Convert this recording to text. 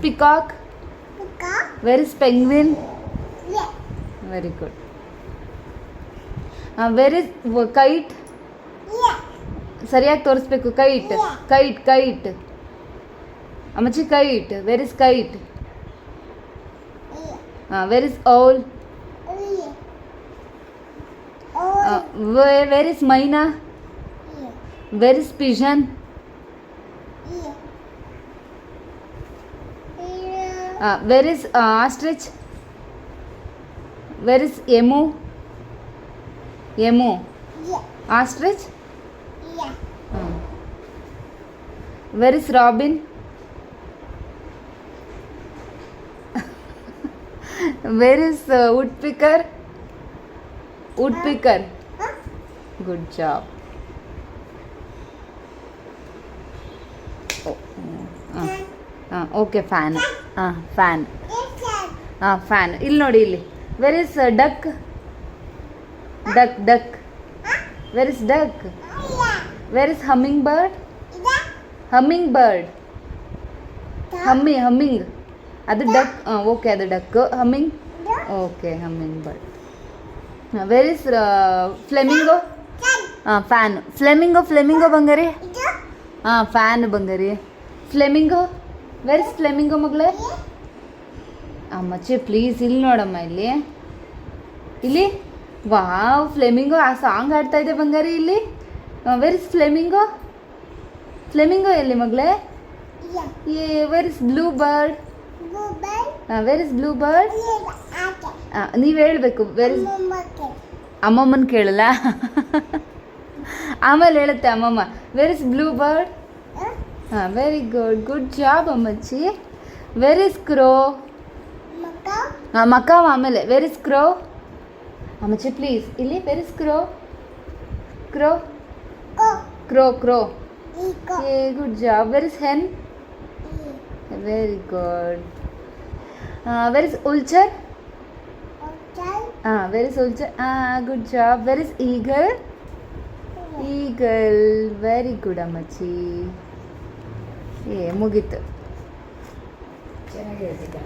Peacock. Where is penguin? Very good. Where is kite? ಸರಿಯಾಗಿ ತೋರಿಸ್ಬೇಕು. Kite kite kite ಅಮ್ಮಚ್ಚಿ kite. Where is kite? Where is owl? Where is myna? Where is pigeon? Where is ostrich? Where is emu? Emu ostrich? Where is Robin? Where is woodpecker? Woodpecker. Good job. Okay, fan. Fan. Fan. ಇಲ್ಲಿ ನೋಡಿ ಇಲ್ಲಿ. Where is duck? Duck. Where is duck? Where is hummingbird? Hummingbird. Humming. ಅದು duck. Okay, ಅದು duck. Humming. Okay, humming bird. Where is flamingo? Fan. Flamingo Bangari. Fan Bangari. Flamingo. Where is flamingo ಮಗಳೇ? Ammachi please ಇಲ್ಲಿ ನೋಡಮ್ಮ. ಇಲ್ಲಿ wow, flamingo ಆ song ಆಡ್ತಾ ಇದೆ ಬಂಗಾರಿ ಇಲ್ಲಿ. Where is flamingo? ಫ್ಲೆಮಿಂಗೋ ಎಲ್ಲಿ ಮಗಳೇ? Where is blue bird? Where is blue bird? ನೀವು ಹೇಳ್ಬೇಕು. ವೇರ್ ಇಸ್ ಅಮ್ಮಮ್ಮನ ಕೇಳಲ್ಲ, ಆಮೇಲೆ ಹೇಳುತ್ತೆ ಅಮ್ಮಮ್ಮ. Where is blue bird? Very good job ಅಮ್ಮಚ್ಚಿ. Where is crow? ಮಕಾವ್ ಆಮೇಲೆ. Where is crow? ಅಮ್ಮಚ್ಚಿ ಪ್ಲೀಸ್ ಇಲ್ಲಿ. Where is crow? Crow. Good job. Where is hen? Very good. Where is vulture? Where is vulture? Good job. Where is eagle? Very good Ammachi. ಮುಗೀತು. ಚೆನ್ನಾಗಿ ಹೇಳ್ತಿದ್ದೆ.